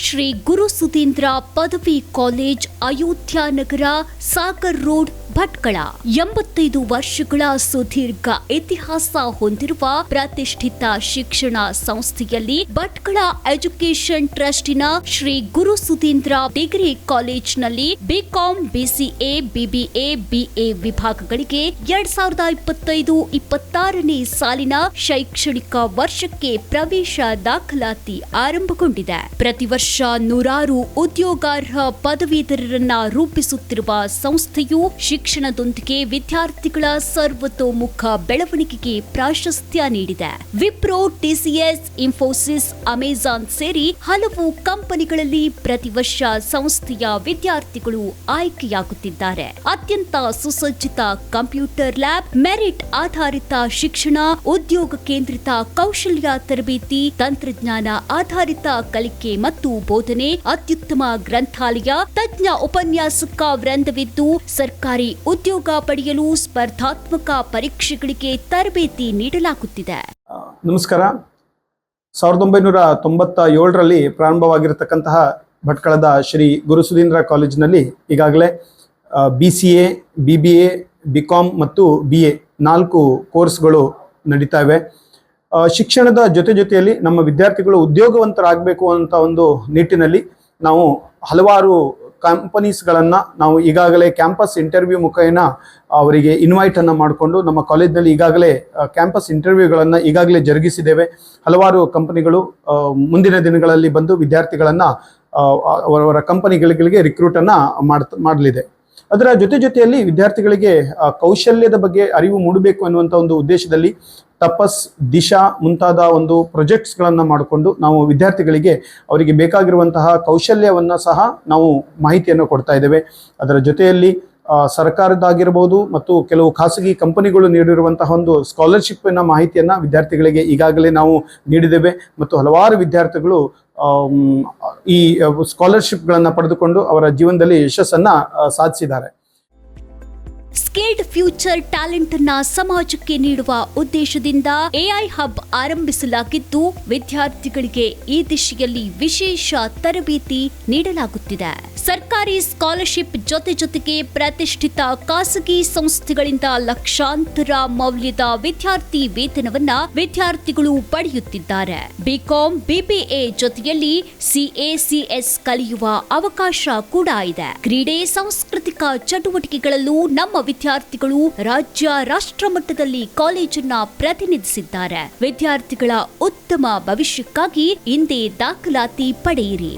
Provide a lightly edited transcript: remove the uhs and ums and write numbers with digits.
ಶ್ರೀ ಗುರು ಸುಧೀಂದ್ರ ಪದವಿ ಕಾಲೇಜ್, ಅಯೋಧ್ಯ ನಗರ, ಸಾಗರ್ ರೋಡ್, ಭಟ್ಕಳ. 85 ವರ್ಷಗಳ ಸುದೀರ್ಘ ಇತಿಹಾಸ ಹೊಂದಿರುವ ಪ್ರತಿಷ್ಠಿತ ಶಿಕ್ಷಣ ಸಂಸ್ಥೆಯಲ್ಲಿ ಭಟ್ಕಳ ಎಜುಕೇಷನ್ ಟ್ರಸ್ಟಿನ ಶ್ರೀ ಗುರು ಸುಧೀಂದ್ರ ಡಿಗ್ರಿ ಕಾಲೇಜ್ನಲ್ಲಿ ಬಿಕಾಂ, ಬಿಸಿಎ, ಬಿಬಿಎ, ಬಿಎ ವಿಭಾಗಗಳಿಗೆ 2025-26ನೇ ಸಾಲಿನ ಶೈಕ್ಷಣಿಕ ವರ್ಷಕ್ಕೆ ಪ್ರವೇಶ ದಾಖಲಾತಿ ಆರಂಭಗೊಂಡಿದೆ. ಪ್ರತಿ ವರ್ಷ ನೂರಾರು ಉದ್ಯೋಗಾರ್ಹ ಪದವೀಧರರನ್ನ ರೂಪಿಸುತ್ತಿರುವ ಸಂಸ್ಥೆಯು ಶಿಕ್ಷಣದೊಂದಿಗೆ ವಿದ್ಯಾರ್ಥಿಗಳ ಸರ್ವತೋಮುಖ ಬೆಳವಣಿಗೆಗೆ ಪ್ರಾಶಸ್ತ್ಯ ನೀಡಿದೆ. ವಿಪ್ರೋ, ಟಿಸಿಎಸ್, ಇನ್ಫೋಸಿಸ್, ಅಮೆಜಾನ್ ಸೇರಿ ಹಲವು ಕಂಪನಿಗಳಲ್ಲಿ ಪ್ರತಿ ವರ್ಷ ಸಂಸ್ಥೆಯ ವಿದ್ಯಾರ್ಥಿಗಳು ಆಯ್ಕೆಯಾಗುತ್ತಿದ್ದಾರೆ. ಅತ್ಯಂತ ಸುಸಜ್ಜಿತ ಕಂಪ್ಯೂಟರ್ ಲ್ಯಾಬ್, ಮೆರಿಟ್ ಆಧಾರಿತ ಶಿಕ್ಷಣ, ಉದ್ಯೋಗ ಕೇಂದ್ರಿತ ಕೌಶಲ್ಯ ತರಬೇತಿ, ತಂತ್ರಜ್ಞಾನ ಆಧಾರಿತ ಕಲಿಕೆ ಮತ್ತು ಬೋಧನೆ, ಅತ್ಯುತ್ತಮ ಗ್ರಂಥಾಲಯ, ತಜ್ಞ ಉಪನ್ಯಾಸಕ ವೃಂದವಿದ್ದು ಸರ್ಕಾರಿ ಉದ್ಯೋಗ ಪಡೆಯಲು ಸ್ಪರ್ಧಾತ್ಮಕ ಪರೀಕ್ಷೆಗಳಿಗೆ ತರಬೇತಿ ನೀಡಲಾಗುತ್ತಿದೆ. ನಮಸ್ಕಾರ. 1997ರಲ್ಲಿ ಪ್ರಾರಂಭವಾಗಿರತಕ್ಕಂತಹ ಭಟ್ಕಳದ ಶ್ರೀ ಗುರು ಸುಧೀಂದ್ರ ಕಾಲೇಜಿನಲ್ಲಿ ಈಗಾಗಲೇ BCA, BBA, ಬಿಕಾಂ ಮತ್ತು BA 4 ಕೋರ್ಸ್ಗಳು ನಡೀತಾ ಇವೆ. ಶಿಕ್ಷಣದ ಜೊತೆಯಲ್ಲಿ ನಮ್ಮ ವಿದ್ಯಾರ್ಥಿಗಳು ಉದ್ಯೋಗವಂತರಾಗಬೇಕು ಅಂತ ಒಂದು ನಿಟ್ಟಿನಲ್ಲಿ ನಾವು ಹಲವಾರು ಕಂಪನೀಸ್ಗಳನ್ನು ನಾವು ಈಗಾಗಲೇ ಕ್ಯಾಂಪಸ್ ಇಂಟರ್ವ್ಯೂ ಮುಖೇನ ಅವರಿಗೆ ಇನ್ವೈಟನ್ನು ಮಾಡಿಕೊಂಡು ನಮ್ಮ ಕಾಲೇಜಿನಲ್ಲಿ ಈಗಾಗಲೇ ಕ್ಯಾಂಪಸ್ ಇಂಟರ್ವ್ಯೂಗಳನ್ನು ಈಗಾಗಲೇ ಜರುಗಿಸಿದ್ದೇವೆ. ಹಲವಾರು ಕಂಪನಿಗಳು ಮುಂದಿನ ದಿನಗಳಲ್ಲಿ ಬಂದು ವಿದ್ಯಾರ್ಥಿಗಳನ್ನು ಅವರವರ ಕಂಪನಿಗಳಿಗೆ ರಿಕ್ರೂಟನ್ನು ಮಾಡಲಿದೆ. ಅದರ ಜೊತೆಯಲ್ಲಿ ವಿದ್ಯಾರ್ಥಿಗಳಿಗೆ ಕೌಶಲ್ಯದ ಬಗ್ಗೆ ಅರಿವು ಮೂಡಬೇಕು ಅನ್ನುವಂಥ ಒಂದು ಉದ್ದೇಶದಲ್ಲಿ ತಪಸ್, ದಿಶಾ ಮುಂತಾದ ಒಂದು ಪ್ರಾಜೆಕ್ಟ್ಸ್ಗಳನ್ನು ಮಾಡಿಕೊಂಡು ನಾವು ವಿದ್ಯಾರ್ಥಿಗಳಿಗೆ ಅವರಿಗೆ ಬೇಕಾಗಿರುವಂತಹ ಕೌಶಲ್ಯವನ್ನು ಸಹ ನಾವು ಮಾಹಿತಿಯನ್ನು ಕೊಡ್ತಾ ಇದ್ದೇವೆ. ಅದರ ಜೊತೆಯಲ್ಲಿ ಸರ್ಕಾರದಾಗಿರ್ಬೋದು ಮತ್ತು ಕೆಲವು ಖಾಸಗಿ ಕಂಪನಿಗಳು ನೀಡಿರುವಂತಹ ಒಂದು ಸ್ಕಾಲರ್ಶಿಪ್ನ ಮಾಹಿತಿಯನ್ನು ವಿದ್ಯಾರ್ಥಿಗಳಿಗೆ ಈಗಾಗಲೇ ನಾವು ನೀಡಿದ್ದೇವೆ ಮತ್ತು ಹಲವಾರು ವಿದ್ಯಾರ್ಥಿಗಳು ಈ ಸ್ಕಾಲರ್ಶಿಪ್ಗಳನ್ನು ಪಡೆದುಕೊಂಡು ಅವರ ಜೀವನದಲ್ಲಿ ಯಶಸ್ಸನ್ನು ಸಾಧಿಸಿದ್ದಾರೆ. ಸ್ಕಿಲ್ಡ್ ಫ್ಯೂಚರ್ ಟ್ಯಾಲೆಂಟ್ ಅನ್ನ ಸಮಾಜಕ್ಕೆ ನೀಡುವ ಉದ್ದೇಶದಿಂದ ಎಐ ಹಬ್ ಆರಂಭಿಸಲಾಗಿದ್ದು ವಿದ್ಯಾರ್ಥಿಗಳಿಗೆ ಈ ದಿಶೆಯಲ್ಲಿ ವಿಶೇಷ ತರಬೇತಿ ನೀಡಲಾಗುತ್ತಿದೆ. ಸರ್ಕಾರಿ ಸ್ಕಾಲರ್ಶಿಪ್ ಜೊತೆಗೆ ಪ್ರತಿಷ್ಠಿತ ಖಾಸಗಿ ಸಂಸ್ಥೆಗಳಿಂದ ಲಕ್ಷಾಂತರ ಮೌಲ್ಯದ ವಿದ್ಯಾರ್ಥಿ ವೇತನವನ್ನ ವಿದ್ಯಾರ್ಥಿಗಳು ಪಡೆಯುತ್ತಿದ್ದಾರೆ. ಬಿಕಾಂ, ಬಿಬಿಎ ಜೊತೆಯಲ್ಲಿ CACS ಕಲಿಯುವ ಅವಕಾಶ ಕೂಡ ಇದೆ. ಕ್ರೀಡೆ, ಸಾಂಸ್ಕೃತಿಕ ಚಟುವಟಿಕೆಗಳಲ್ಲೂ ನಮ್ಮ ವಿದ್ಯಾರ್ಥಿಗಳು ರಾಜ್ಯ, ರಾಷ್ಟ್ರ ಮಟ್ಟದಲ್ಲಿ ಕಾಲೇಜನ್ನ ಪ್ರತಿನಿಧಿಸಿದ್ದಾರೆ. ವಿದ್ಯಾರ್ಥಿಗಳ ಉತ್ತಮ ಭವಿಷ್ಯಕ್ಕಾಗಿ ಇಂದೇ ದಾಖಲಾತಿ ಪಡೆಯಿರಿ.